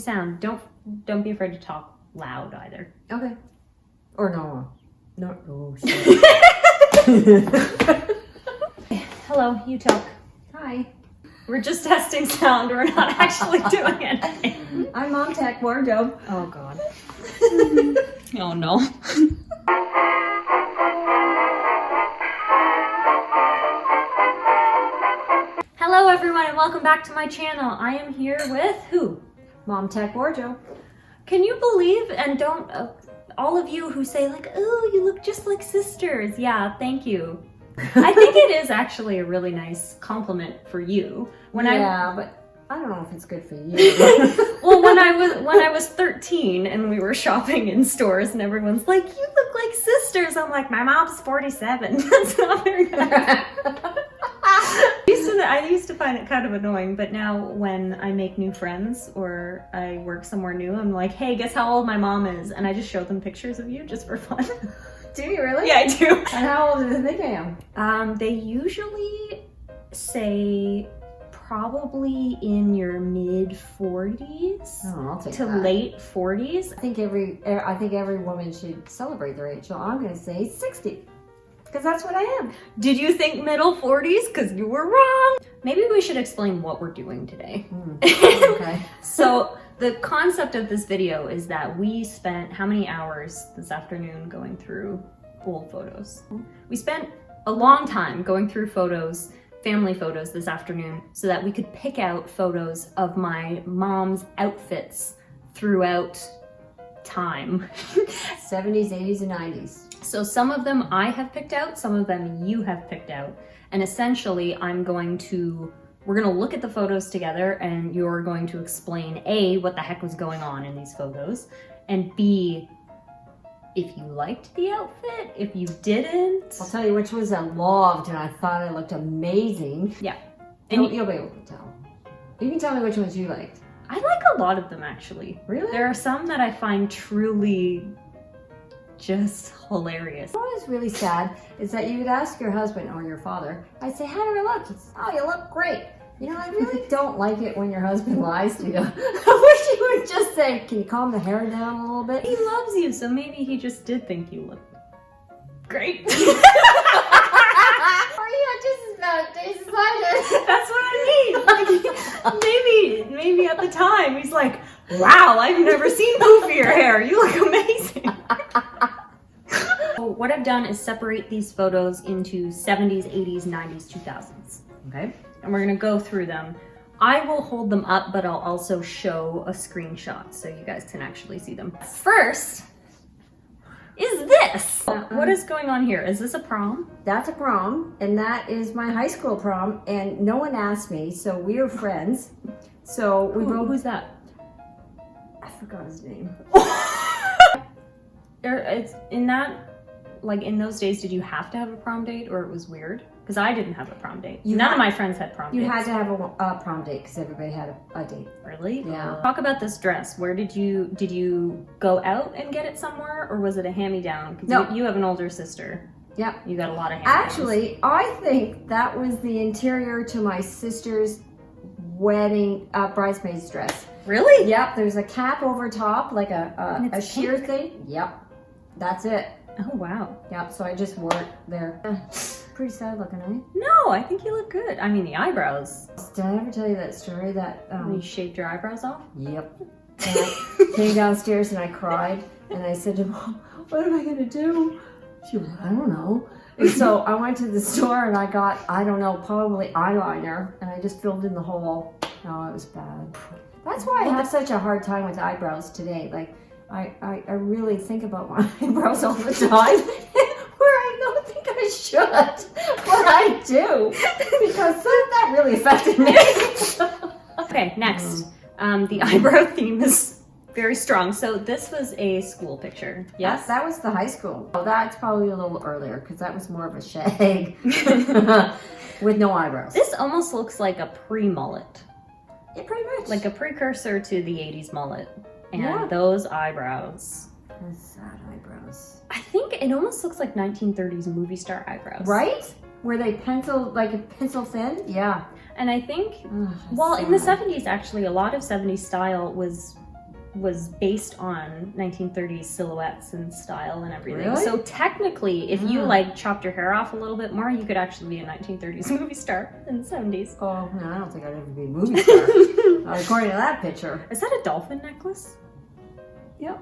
sound. Don't be afraid to talk loud either. Okay. Or no. No. Oh, shit. Hello, you talk. Hi. We're just testing sound. We're not actually doing anything. I'm Momtechwardrobe. Oh God. Oh no. Hello everyone and welcome back to my channel. I am here with who? Momtechwardrobe. Can you believe, and don't, all of you who say like, oh, you look just like sisters. Yeah, thank you. I think it is actually a really nice compliment for you. But I don't know if it's good for you. Well, when I was 13 and we were shopping in stores and everyone's like, you look like sisters. I'm like, my mom's 47. That's not very good. I used to find it kind of annoying, but now when I make new friends or I work somewhere new, I'm like, hey, guess how old my mom is? And I just show them pictures of you just for fun. Do you really? Yeah, I do. And how old do they think I am? They usually say probably in your mid 40s Oh, I'll take to that. late 40s. I think every woman should celebrate their age. So I'm going to say 60. Because that's what I am. Did you think middle 40s? Because you were wrong. Maybe we should explain what we're doing today. Okay. So the concept of this video is that we spent how many hours this afternoon going through old photos? We spent a long time going through photos, family photos this afternoon, so that we could pick out photos of my mom's outfits throughout time. 70s, 80s, and 90s. So some of them I have picked out, some of them you have picked out. And essentially we're gonna look at the photos together and you're going to explain A, what the heck was going on in these photos, and B, if you liked the outfit, if you didn't. I'll tell you which ones I loved and I thought I looked amazing. Yeah. And you'll be able to tell. You can tell me which ones you liked. I like a lot of them actually. Really? There are some that I find truly just hilarious. What was really sad is that you would ask your husband or your father, I'd say, how do I look? He'd say, oh, you look great. You know, I really don't like it when your husband lies to you. I wish you would just say, can you calm the hair down a little bit? He loves you, so maybe he just did think you looked great. Or you just about decided. That's what I mean. Like, maybe at the time he's like, wow, I've never seen poofier hair. You look amazing. So what I've done is separate these photos into 70s, 80s, 90s, 2000s. Okay? And we're gonna go through them. I will hold them up, but I'll also show a screenshot so you guys can actually see them. First is this. What is going on here? Is this a prom? That's a prom, and that is my high school prom, and no one asked me, so we were friends. So we both. Who's that? I forgot his name. It's in that, like in those days, did you have to have a prom date or it was weird? Because I didn't have a prom date. None of my friends had prom dates. You had to have a prom date because everybody had a date. Really? Yeah. Talk about this dress. Where did you go out and get it somewhere, or was it a hand-me-down? No. You have an older sister. Yeah. You got a lot of hand-me-downs. Actually, I think that was the interior to my sister's wedding bridesmaid's dress. Really? Yep. There's a cap over top, like a it's sheer pink. thing. Yep. That's it. Oh wow. Yep. So I just wore it there. Pretty sad looking, eh? No, I think you look good. I mean, the eyebrows. Did I ever tell you that story that? You shaved your eyebrows off? Yep. And I came downstairs and I cried and I said to Mom, "What am I gonna do?" She went, "I don't know." And so I went to the store and I got, I don't know, probably eyeliner, and I just filled in the hole. No, it was bad. That's why I have such a hard time with eyebrows today. Like, I really think about my eyebrows all the time, where I don't think I should, but I do, because that really affected me. Okay, next. The eyebrow theme is very strong. So this was a school picture. Yes? That was the high school. Oh, that's probably a little earlier, because that was more of a shag with no eyebrows. This almost looks like a pre-mullet. Yeah, pretty much. Like a precursor to the 80s mullet. And Yeah. those eyebrows. Those sad eyebrows. I think it almost looks like 1930s movie star eyebrows. Right? Were they pencil thin? Yeah. And I think, Ugh, well, in the sad. 70s actually, a lot of 70s style was was based on 1930s silhouettes and style and everything. Really? So technically, if you like chopped your hair off a little bit more, you could actually be a 1930s movie star in the 70s. Oh, no, I don't think I'd ever be a movie star. Not according to that picture. Is that a dolphin necklace? Yep.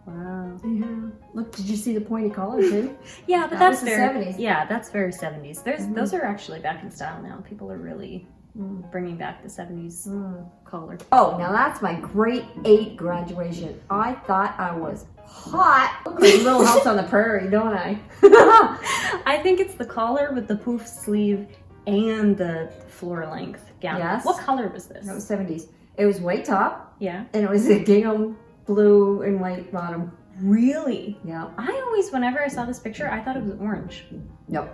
Wow. Yeah. Look, did you see the pointy collar too? Yeah, but That that's was the very 70s. Yeah, that's very 70s. Those are actually back in style now. People are really bringing back the 70s collar. Oh, now that's my grade 8 graduation. I thought I was hot. Look like Little House on the Prairie, don't I? I think it's the collar with the poof sleeve and the floor length gown. Yes. What color was this? That was 70s. It was white top, Yeah. and it was a gingham blue and white bottom. Really? Yeah. I always, whenever I saw this picture, I thought it was orange. No.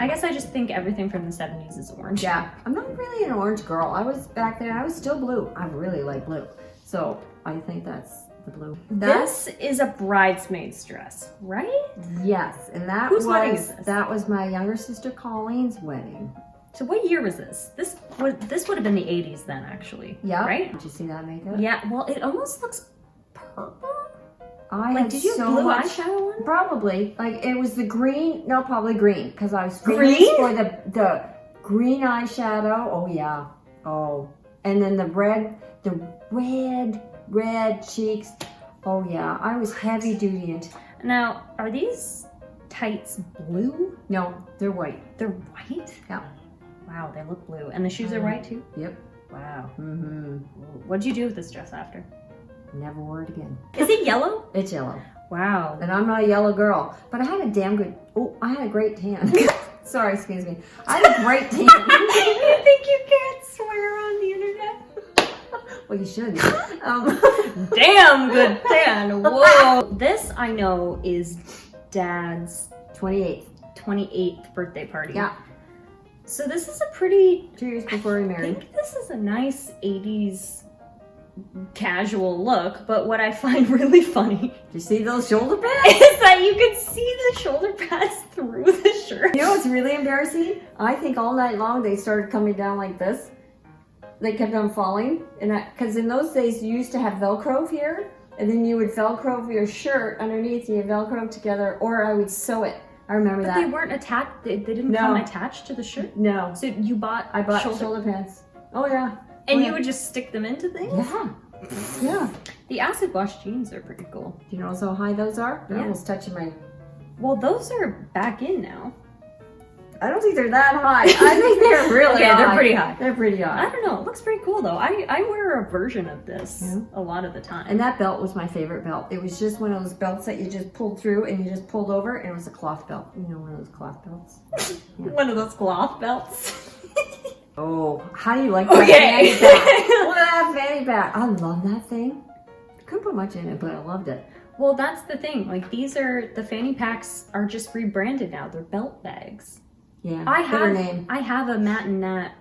I guess I just think everything from the 70s is orange. Yeah. I'm not really an orange girl. I was back there. I was still blue. I really like blue. So I think that's the blue. This is a bridesmaid's dress, right? Yes, and that Whose wedding is this? That was my younger sister Colleen's wedding. So what year was this? This would have been the 80s then, actually. Yeah. Right? Did you see that makeup? Yeah. Well, it almost looks purple. I Like, had did you so have blue much, eyeshadow on? Probably. Like it was the green. No, probably green because I was famous Green? for the green eyeshadow. Oh yeah. Oh, and then the red cheeks. Oh yeah. I was heavy duty into. Now, are these tights blue? No, they're white. They're white? Yeah. Wow, they look blue. And the shoes are white too? Yep. Wow. Mm-hmm. What'd you do with this dress after? Never wore it again. Is it yellow? It's yellow. Wow. And I'm not a yellow girl, but I had a damn good. Oh, I had a great tan. Sorry, excuse me. I had a great tan. You think you can't swear on the internet? Well, you should. Damn good tan. Whoa. This I know is Dad's 28th birthday party. Yeah. So this is a pretty 2 years before we I married. think this is a nice 80s casual look, but what I find really funny Do you see those shoulder pads? is that you can see the shoulder pads through the shirt. You know what's really embarrassing? I think all night long they started coming down like this. They kept on falling, and because in those days you used to have Velcro here, and then you would Velcro your shirt underneath. You Velcro together, or I would sew it. I remember But that. they weren't attached. They didn't No. come attached to the shirt. No, So you bought. I bought shoulder pads. Oh yeah. and Oh, you yeah. would just stick them into things. Yeah. Yeah. The acid wash jeans are pretty cool. Do you know how high those are? They're Yeah. almost touching my. Well, those are back in now. I don't think they're that high. I think they're really Okay, high. they're pretty high. They're pretty I high. don't know. It looks pretty cool though. I wear a version of this Yeah. a lot of the time. And that belt was my favorite belt. It was just one of those belts that you just pulled through and you just pulled over, and it was a cloth belt. You know, one of those cloth belts. One of those cloth belts. Oh, how do you like that Okay. fanny pack? Look at that fanny pack. I love that thing. Couldn't put much in it, but I loved it. Well, that's the thing. Like the fanny packs are just rebranded now. They're belt bags. Yeah, I better have name. I have a Matt and Nat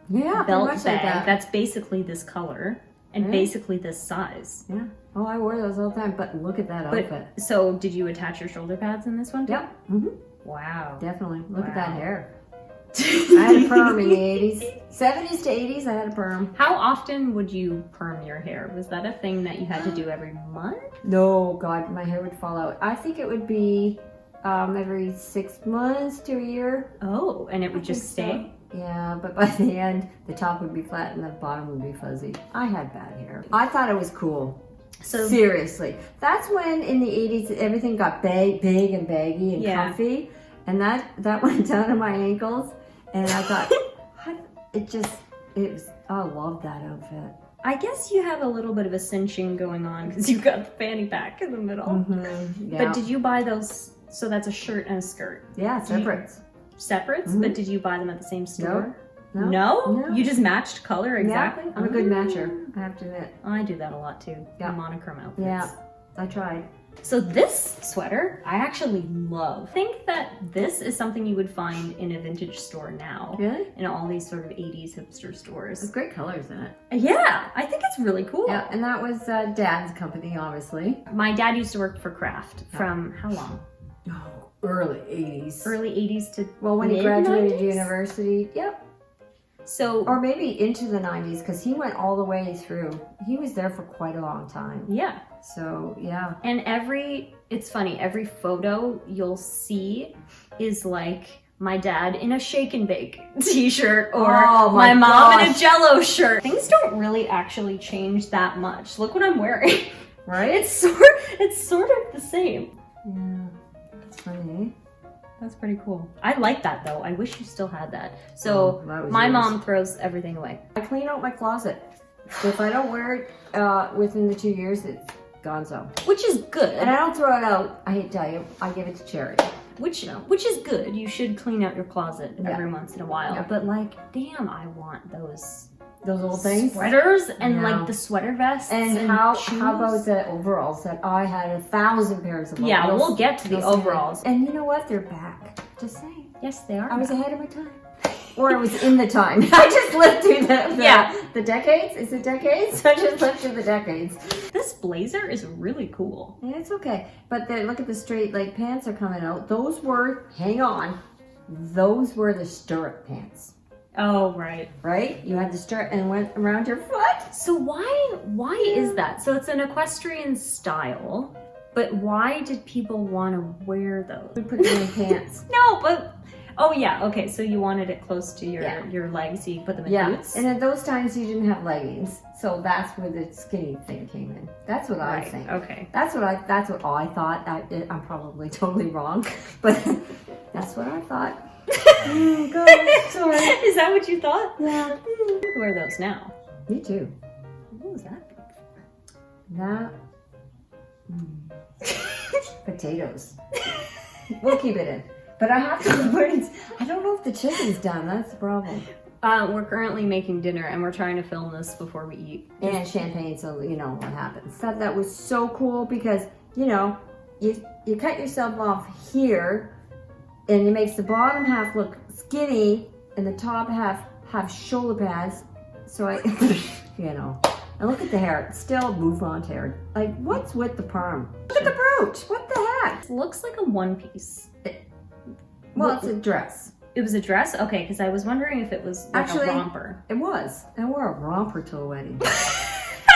Yeah, belt pretty much bag like that. that's basically this color and Yeah. basically this size. Yeah. Oh, I wore those all the time. But look at that outfit. But so did you attach your shoulder pads in this one too? Yep. Mm-hmm. Wow. Definitely. Look at that Wow. hair. I had a perm in the 80s. 70s to 80s, I had a perm. How often would you perm your hair? Was that a thing that you had to do every month? No, God, my hair would fall out. I think it would be every 6 months to a year. Oh, and it would just think so. stay? Yeah, but by the end, the top would be flat and the bottom would be fuzzy. I had bad hair. I thought it was cool. So Seriously. That's when in the 80s everything got big and baggy and Yeah. comfy. And that went down to my ankles. And I thought, I love that outfit. I guess you have a little bit of a cinching going on because you've got the fanny pack in the middle. Mm-hmm. Yeah. But did you buy those? So that's a shirt and a skirt. Yeah, separates. Separates, Mhm. but did you buy them at the same store? No. No? You just matched color exactly? Yeah, I'm a good Ah. matcher, I have to admit. I do that a lot too. Yeah. Monochrome outfits. Yeah, I tried. So this sweater, I actually love. I think that this is something you would find in a vintage store now. Really? In all these sort of 80s hipster There's stores. great colors in it. Yeah, I think it's really cool. Yeah, and that was Dad's company, obviously. My dad used to work for Kraft from how long? Oh, early 80s. Early 80s to Well, when he mid graduated 90s? university, yep. So, Or maybe into the 90s, because he went all the way through. He was there for quite a long time. yeah. So, yeah. And it's funny, every photo you'll see is like my dad in a shake and bake t-shirt or Oh my mom in a gosh. Jello shirt. Things don't really actually change that much. Look what I'm wearing. Right? It's sort of the same. Yeah. That's funny. That's pretty cool. I like that though. I wish you still had that. So that was my yours. mom throws everything away. I clean out my closet. If I don't wear it within the 2 years, it's gonzo. Which is good. And I don't throw it out. I hate to tell you, I give it to charity. Which is good. You should clean out your closet every once in a while. Yeah. But like, damn, I want those little things. sweaters and Yeah. like the sweater vests. And how shoes. about the overalls that I had 1,000 pairs of? Yeah, those- we'll get to the those- overalls. And you know what? They're back. Just saying. Yes, they are. I was ahead of my time. Or I was in the time. I just lived through the decades. Is it decades? I just lived through the decades. This blazer is really cool. Yeah, it's okay. But look at the straight leg pants are coming out. Those were, hang on, those were the stirrup pants, Oh, right. right? You had the stirrup and went around your foot. So why is that? So it's an equestrian style, but why did people want to wear those? We put them in pants. No, but oh yeah, okay. So you wanted it close to Yeah. your legs, so you put them in Yeah, boots. and at those times you didn't have leggings, so that's where the skinny thing came in. That's what I Right, think. okay. That's what I thought. I'm probably totally wrong, but that's what I thought. Oh, God, sorry. Is that what you thought? Yeah, You could wear those now. me too. What was that? That potatoes. We'll keep it in. But I have to. I don't know if the chicken's done. That's the problem. We're currently making dinner and we're trying to film this before we eat. And champagne, so you know what happens. Thought that was so cool because you know you cut yourself off here, and it makes the bottom half look skinny, and the top half have shoulder pads. So I, you know, and look at the hair. It's still bouffant hair. Like what's with the perm? Look at the brooch. What the heck? It looks like a one piece. Well, it's a dress. It was a dress? Okay, because I was wondering if it was like Actually, a romper. It was. I wore a romper to a wedding.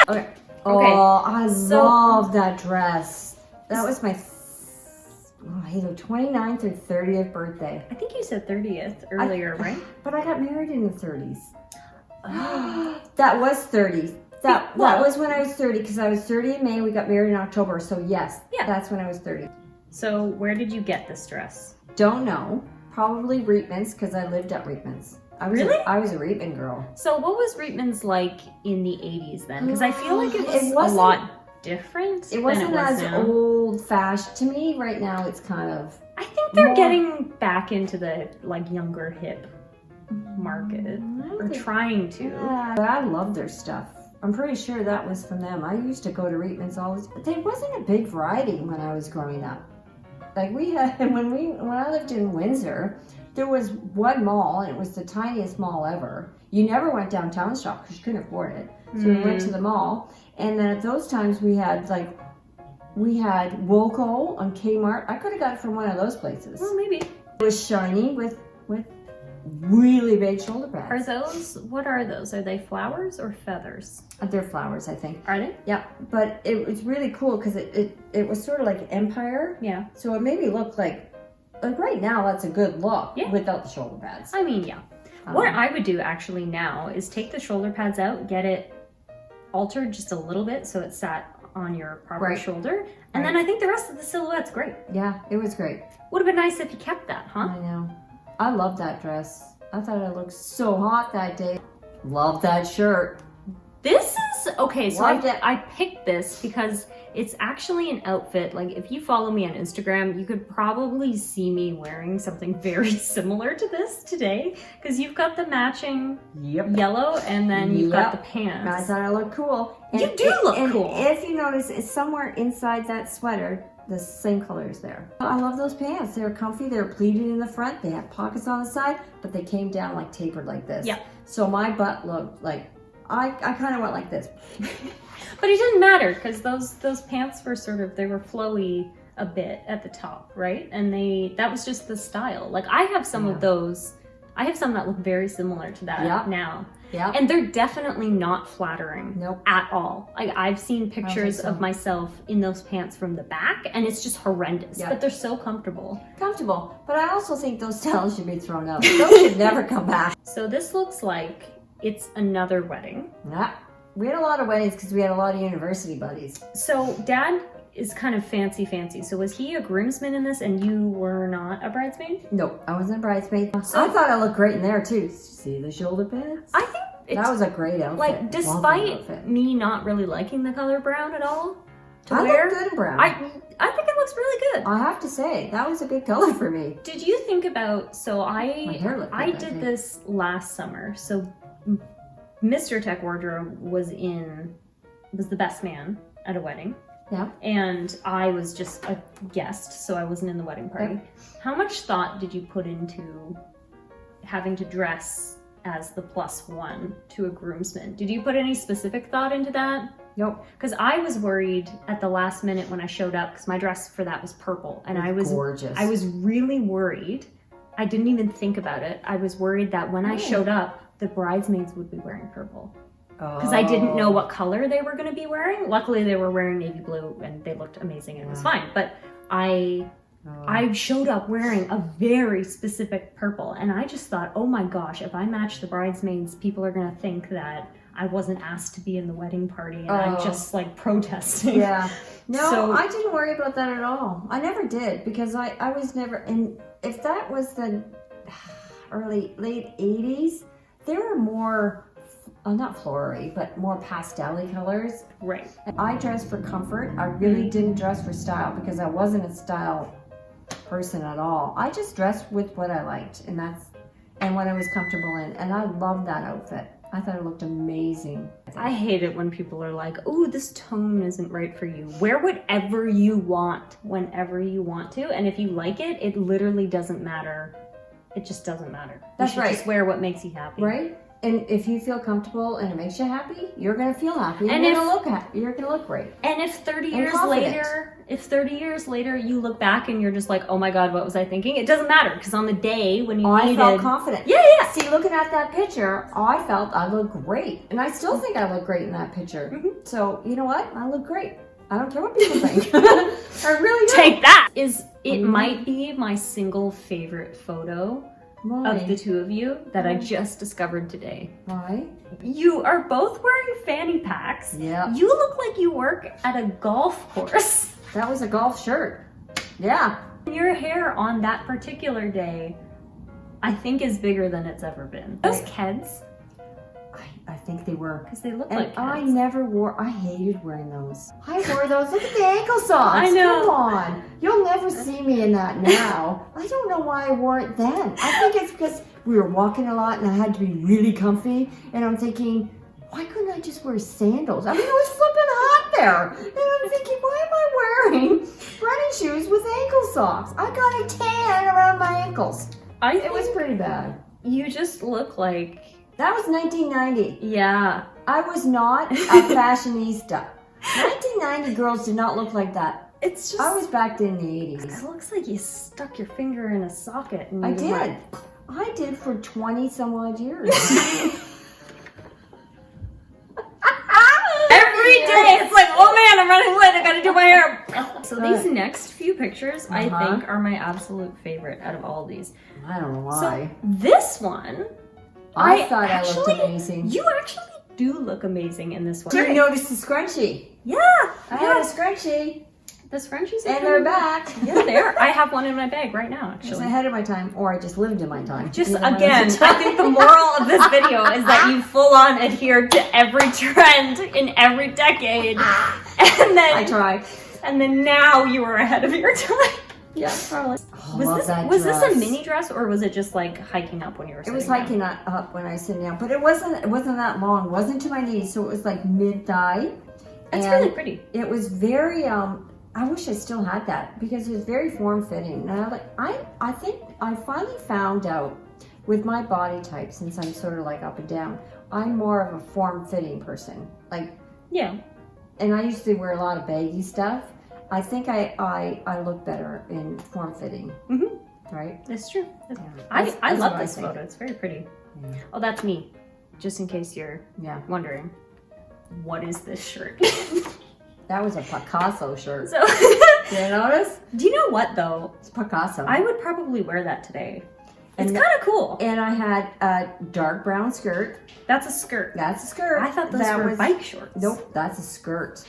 Okay. Oh, I So- love that dress. That was my either 29th or 30th birthday. I think you said 30th earlier, right? But I got married in the 30s. That was 30. That Well- was when I was 30 because I was 30 in May. We got married in October. So yes, Yeah. that's when I was 30. So where did you get this dress? Don't know. Probably Reitman's because I lived at Reitman's. Really? I was a Reitman girl. So what was Reitman's like in the 80s then? Because I feel like it was It a wasn't- lot different It wasn't than it was as now. old fashioned. To me, right now, it's kind of. I think they're more- getting back into the like younger hip market I or think- trying to. Yeah, but I love their stuff. I'm pretty sure that was from them. I used to go to Reitman's always. There wasn't a big variety when I was growing up. Like we had when I lived in Windsor, there was one mall and it was the tiniest mall ever. You never went downtown to shop because you couldn't afford it. So we went to the mall, and then at those times we had Woolco on Kmart. I could have got it from one of those places. Well, maybe. It was shiny with really big shoulder pads. Are those, what are those? Are they flowers or feathers? They're flowers, I think. Are they? Yeah, but it was really cool because it was sort of like Empire. Yeah. So it made me look like right now that's a good look Yeah. without the shoulder pads. I mean, yeah. What I would do actually now is take the shoulder pads out, get it altered just a little bit so it sat on your proper Right. shoulder, and then I think the rest of the silhouette's great. Yeah, it was great. Would have been nice if you kept that, huh? I know. I love that dress. I thought I looked so hot that day. Love that shirt. This is, okay, so Loved it. I picked this because it's actually an outfit. Like, if you follow me on Instagram, you could probably see me wearing something very similar to this today because you've got the matching yellow and then you've got the I pants. thought I looked cool. You do look and cool. If you notice, it's somewhere inside that sweater, the same color is there. I love those pants. They're comfy. They're pleated in the front. They have pockets on the side, but they came down like tapered like this. Yeah. So my butt looked like, I kind of went like this. But it didn't matter because those pants were they were flowy a bit at the top, right? And that was just the style. Like, I have some of those. I have some that look very similar to that now. Yeah. And they're definitely not flattering at all. Like I've seen pictures of myself in those pants from the back and it's just horrendous, but they're so comfortable. Comfortable. But I also think those styles should be thrown out. Those should never come back. So this looks like it's another wedding. Yeah. We had a lot of weddings because we had a lot of university buddies. So Dad is kind of fancy. So was he a groomsman in this and you were not a bridesmaid? No, I wasn't a bridesmaid. So, I thought I looked great in there too. See the shoulder pads? I think that was a great outfit. Like, despite me not really liking the color brown at all to wear, look good in brown. I think it looks really good. I have to say, that was a good color for me. Did you think about, so My hair looked good I that did day. this last summer. So Mr. Tech Wardrobe was the best man at a wedding. Yeah. And I was just a guest, so I wasn't in the wedding party. Yep. How much thought did you put into having to dress as the +1 to a groomsman? Did you put any specific thought into that? Nope. Because I was worried at the last minute when I showed up, because my dress for that was purple, and I was gorgeous. I was really worried. I didn't even think about it. I was worried that when I showed up, the bridesmaids would be wearing purple. Because I didn't know what color they were going to be wearing. Luckily, they were wearing navy blue, and they looked amazing, and it was fine. But I showed up wearing a very specific purple, and I just thought, oh my gosh, if I match the bridesmaids, people are going to think that I wasn't asked to be in the wedding party, and I'm just like protesting. Yeah. No, So- I didn't worry about that at all. I never did, because I was never, and if that was the late 80s, there were more, not floral-y, but more pastel-y colors. Right. I dressed for comfort. I really didn't dress for style because I wasn't a style person at all. I just dressed with what I liked, and what I was comfortable in, and I loved that outfit. I thought it looked amazing. I hate it when people are like, oh, this tone isn't right for you. Wear whatever you want, whenever you want to, and if you like it, it literally doesn't matter. It just doesn't matter. That's you should right. Just wear what makes you happy. Right? And if you feel comfortable and it makes you happy, you're gonna feel happy. And you're gonna look happy. You're gonna look great. And if 30 And years confident. later, you look back and you're just like, oh my God, what was I thinking? It doesn't matter, because on the day when you I felt confident. Yeah. See, looking at that picture, I felt I looked great, and I still think I look great in that picture. Mm-hmm. So you know what? I look great. I don't care what people think. I really don't. Take that. It might be my single favorite photo Why? of the two of you that I just discovered today. Why? You are both wearing fanny packs. Yeah. You look like you work at a golf course. That was a golf shirt. Yeah. Your hair on that particular day, I think, is bigger than it's ever been. Those Keds, I think they were. because they look And like I Keds. I hated wearing those. I wore those. Look at the ankle socks. I know. Come on. You'll never see me in that now. I don't know why I wore it then. I think it's because we were walking a lot and I had to be really comfy. And I'm thinking, why couldn't I just wear sandals? I mean, it was flipping hot there. And I'm thinking, why am I wearing running shoes with ankle socks? I got a tan around my ankles. It was pretty bad. You just look like, That was 1990. yeah. I was not a fashionista. 1990 girls did not look like that. It's just, I was back in the it 80s. looks like you stuck your finger in a socket. And I you did. went, I did for 20 some odd years. Every day it's like, oh man, I'm running late, I gotta do my hair. So Right. these next few pictures, I Uh-huh. think, are my absolute favorite out of all of these. I don't know So why. this one, I thought I looked amazing. You actually do look amazing in this one. Did you notice the scrunchie? Yeah, I had a scrunchie, the scrunchies are and pretty- they're back. Yeah, there. I have one in my bag right now, I was actually. ahead of my time, or I just lived in my time. Just Either one of again, the I two. think the moral of this video is that you full on adhered to every trend in every decade, and I then try. and then now you are ahead of your time. Yeah, probably. Was this a mini dress, or was it just like hiking up when you were It sitting was down? hiking up when I was sitting down, but it wasn't that long. It wasn't to my knees, so it was like mid-thigh. That's And really pretty. It was very I wish I still had that because it was very form-fitting. And I think I finally found out with my body type, since I'm sort of like up and down, I'm more of a form-fitting person. Like, Yeah. and I used to wear a lot of baggy stuff. I think I look better in form-fitting. Mm-hmm. right? It's true. Yeah. I That's love what I this think. photo. It's very pretty. Yeah. Oh, that's me. Just in case you're Yeah. wondering, what is this shirt? That was a Picasso shirt. So, Did you notice? do you know what though? It's Picasso. I would probably wear that today. It's And kind of cool. And I had a dark brown skirt. That's a skirt. That's a skirt. I thought those were bike shorts. Nope, that's a skirt.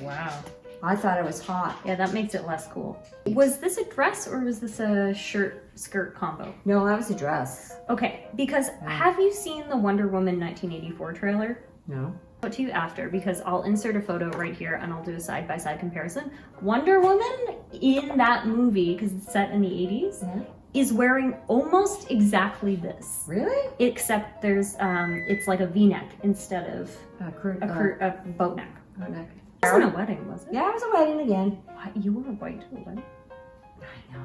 Wow. I thought it was hot. Yeah, that makes it less cool. Was this a dress or was this a shirt-skirt combo? No, that was a dress. Okay, because have you seen the Wonder Woman 1984 trailer? No. I'll to you after because I'll insert a photo right here and I'll do a side-by-side comparison. Wonder Woman in that movie, because it's set in the 80s, Yeah. is wearing almost exactly this. Really? Except there's, it's like a V-neck instead of a boat neck. neck. It wasn't a wedding, was it? Yeah, it was a wedding again. What? You wore white to a wedding? I know.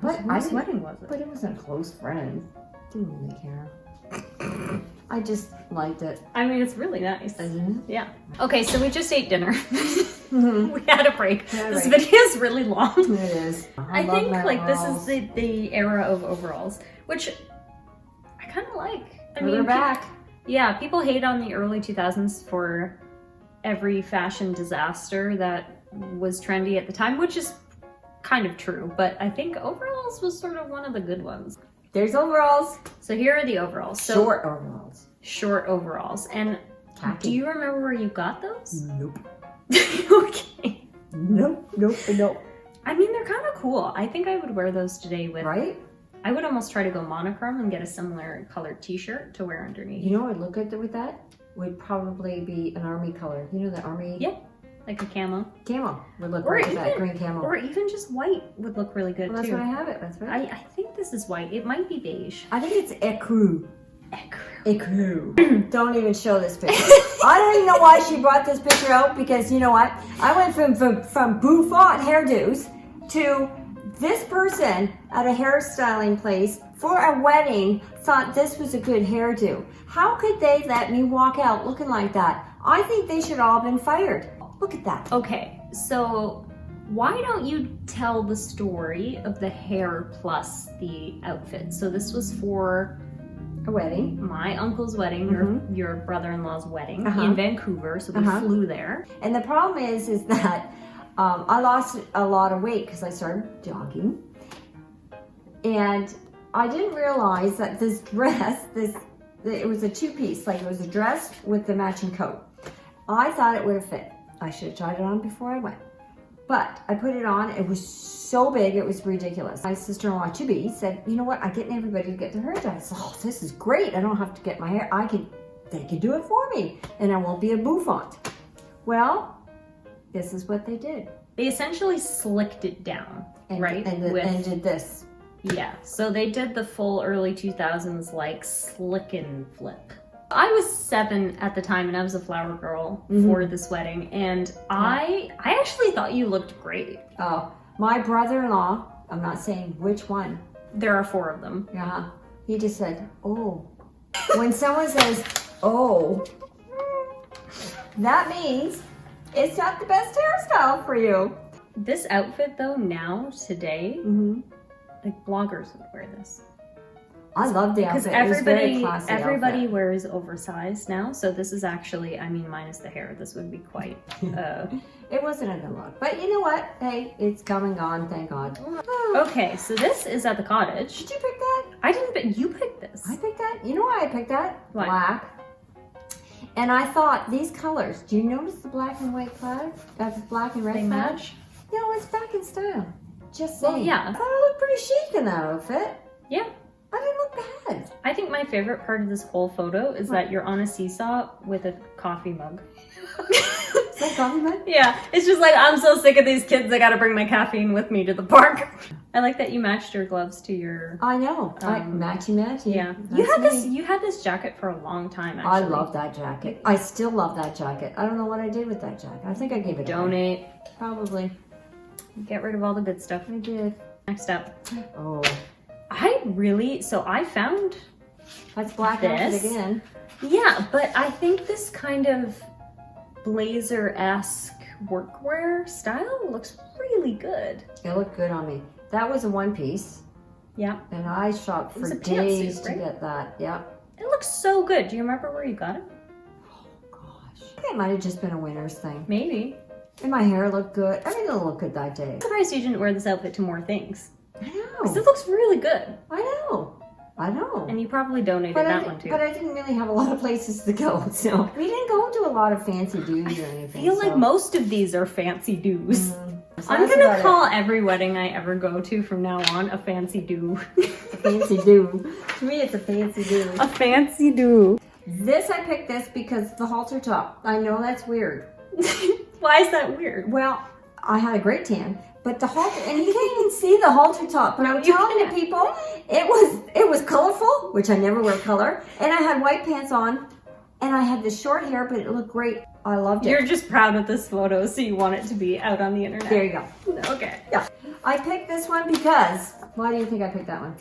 But whose wedding was it? But it wasn't a close friend. Didn't really care. I just liked it. I mean, it's really nice. Isn't Yeah. Okay, so we just ate dinner. it? We had a break. Had a This break. video is really long. It is. I love think my like overalls. this is the era of overalls, which I kind of like. I We're back. Yeah, people hate on the early 2000s for every fashion disaster that was trendy at the time, which is kind of true, but I think overalls was sort of one of the good ones. There's overalls. So here are the overalls. So Short overalls. short overalls. And Khaki. do you remember where you got those? Nope. Okay. Nope. Nope. I mean, they're kind of cool. I think I would wear those today with... Right? I would almost try to go monochrome and get a similar colored t-shirt to wear underneath. You know what would look good with that? Would probably be an army color. You know the army? Yeah, like a camo. Camo would look Or great with that even- green camo. Or even just white would look really good Well, that's too. why I have it. That's right. I think this is white. It might be beige. I think it's ecru. Ecru. Ecru. Don't even show this picture. I don't even know why she brought this picture out because you know what? I went from bouffant hairdos to this person at a hairstyling place for a wedding thought this was a good hairdo. How could they let me walk out looking like that? I think they should all have been fired. Look at that. Okay, so why don't you tell the story of the hair plus the outfit? So this was for A wedding. my uncle's wedding, your brother-in-law's wedding Uh-huh. in Vancouver. So we flew there. And the problem is that I lost a lot of weight because I started jogging. And I didn't realize that this dress, it was a two-piece, like it was a dress with the matching coat. I thought it would have fit. I should have tried it on before I went. But I put it on, it was so big, it was ridiculous. My sister-in-law, to-be, said, you know what, I'm getting everybody to get their hair done. I said, oh, this is great. I don't have to get my hair, they can do it for me, and I won't be a bouffant. Well, this is what they did. They essentially slicked it down, right? And did this. Yeah, so they did the full early 2000s like slick and flip. I was 7 at the time and I was a flower girl for this wedding, and I actually thought you looked great. Oh, my brother-in-law, I'm not saying which one. There are 4 of them. Yeah, he just said, oh. When someone says, oh, that means it's not the best hairstyle for you. This outfit though, now, today, like bloggers would wear this. I love the Because outfit. It was very classy everybody outfit. wears oversized now, so this is actually, I mean, minus the hair, this would be quite, It wasn't a good look. But you know what? Hey, it's come and gone, thank God. Okay, so this is at the cottage. Did you pick that? I didn't pick, you picked this. I picked that. You know why I picked that? Why? Black. And I thought, these colors, do you notice the black and white plaid? That's black and red They plaid? match? No, it's back in style. Just Well, saying. yeah. I thought I looked pretty chic in that outfit. Yeah. I didn't look bad. I think my favorite part of this whole photo is that you're on a seesaw with a coffee mug. Is that coffee mug? Yeah, it's just like, I'm so sick of these kids, I gotta bring my caffeine with me to the park. I like that you matched your gloves to your... I know. Matchy. Yeah. That's You had this jacket for a long time, actually. I love that jacket. I still love that jacket. I don't know what I did with that jacket. I think I gave it away. Donate. Probably. Get rid of all the good stuff. I did. Next up. Oh. I found... That's black This? outfit again. Yeah, but I think this kind of blazer-esque workwear style looks really good. It looked good on me. That was a one piece. Yeah. And I shopped was for a pantsuit, days to right? get that. Yeah. It looks so good. Do you remember where you got it? Oh gosh. I think it might have just been a winter's thing. Maybe. And my hair looked good. Everything looked good that day. I'm surprised you didn't wear this outfit to more things. I Because know. it looks really good. I know. I know. And you probably donated that one too. But I didn't really have a lot of places to go, so we didn't go to a lot of fancy do's or I anything. feel like most of these are fancy do's. So I'm that's gonna about call every wedding I ever go to from now on a fancy do. it. A fancy do. To me, it's a fancy do. A fancy do. I picked this because the halter top. I know that's weird. Why is that weird? Well, I had a great tan, but the halter, and you can't even see the halter top. But I'm you telling you, can't. people, it was colorful, which I never wear color, and I had white pants on, and I had the short hair, but it looked great. I loved it. You're just proud of this photo, so you want it to be out on the internet. There you go. Okay. Yeah. I picked this one because, why do you think I picked that one?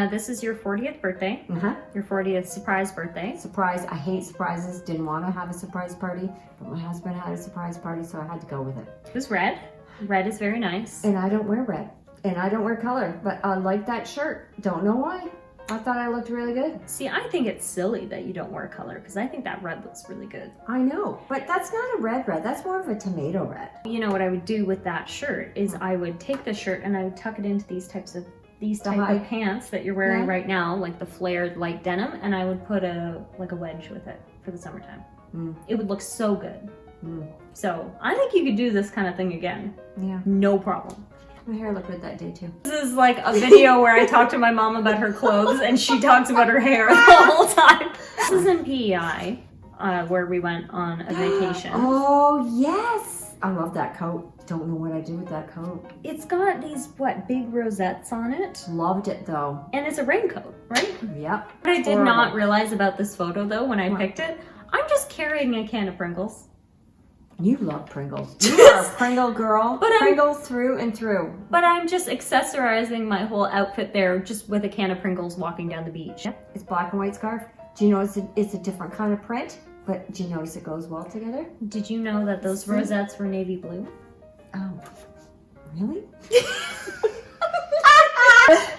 This is your 40th birthday. Uh-huh. Your 40th surprise birthday. Surprise. I hate surprises. Didn't want to have a surprise party, but my husband had a surprise party, so I had to go with it. It was red. Red is very nice. And I don't wear red. And I don't wear color, but I like that shirt. Don't know why. I thought I looked really good. See, I think it's silly that you don't wear color because I think that red looks really good. I know, but that's not a red. That's more of a tomato red. You know what I would do with that shirt is I would take the shirt and I would tuck it into these type high- of pants that you're wearing Yeah. right now, like the flared light denim, and I would put a wedge with it for the summertime. It would look so good. So I think you could do this kind of thing again. Yeah. No problem. My hair looked good that day too. This is like a video where I talk to my mom about her clothes and she talks about her hair the whole time. This is in PEI, where we went on a vacation. Oh, yes. I love that coat. Don't know what I did with that coat. It's got these, big rosettes on it. Loved it though. And it's a raincoat, right? Yep. What I did Horrible. not realize about this photo though, when I picked it, I'm just carrying a can of Pringles. You love Pringles. You are a Pringle girl. But I'm- Pringle through and through. But I'm just accessorizing my whole outfit there just with a can of Pringles walking down the beach. It's black and white scarf. Do you notice it's a different kind of print? But do you notice it goes well together? Did you know that those rosettes were navy blue? Oh, really?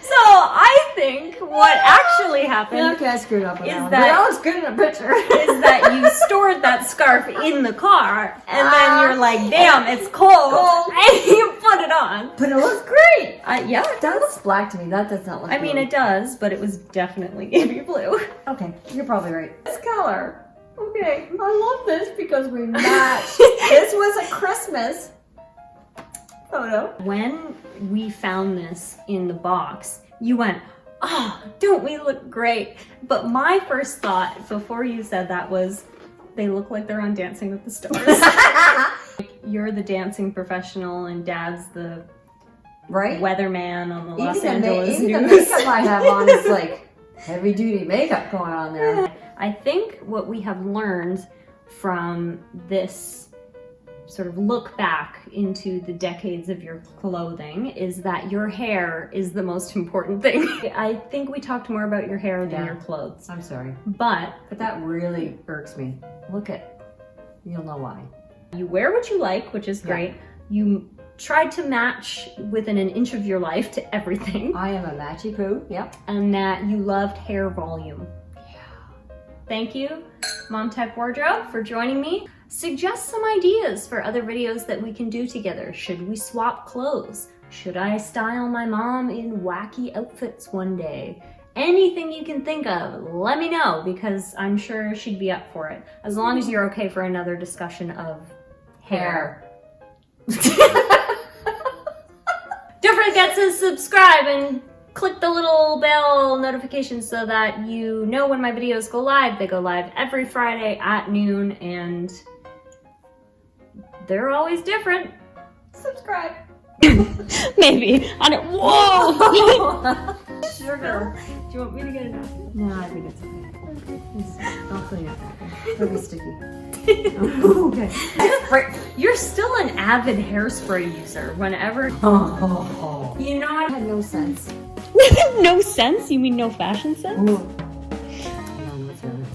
So I think what actually happened Okay, I screwed up on Is that one. that- But that was good in a picture. is that you stored that scarf in the car and then you're like, damn, it's cold, and you put it on. But it looks great. Yeah, That looks black to me. That does not look I mean blue. it does, but it was definitely navy blue. Okay, you're probably right. This color. Okay, I love this because we matched. This was a Christmas photo. When we found this in the box, you went, oh, don't we look great? But my first thought before you said that was, they look like they're on Dancing with the Stars. You're the dancing professional and Dad's the Right? weatherman on the Los Even the Angeles makeup News. I have on is like heavy duty makeup going on there. I think what we have learned from this sort of look back into the decades of your clothing is that your hair is the most important thing. I think we talked more about your hair than Yeah. your clothes. I'm sorry. But But that really irks me. Look at, you'll know why. you wear what you like, which is great. You tried to match within an inch of your life to everything. I am a matchy poo. Yep. And that you loved hair volume. Thank you, Momtechwardrobe, for joining me. Suggest some ideas for other videos that we can do together. Should we swap clothes? Should I style my mom in wacky outfits one day? Anything you can think of, let me know because I'm sure she'd be up for it. As long as you're okay for another discussion of hair. Don't forget to subscribe and click the little bell notification so that you know when my videos go live. They go live every Friday at noon and they're always different. Subscribe. Maybe. I don't. Whoa! Sugar. Do you want me to get it out? No, I think it's okay. I'll clean it back. It'll be sticky. Okay. You're still an avid hairspray user. Whenever Oh. you know, I I had no sense. no sense. You mean no fashion sense? Ooh. No, no, it's really.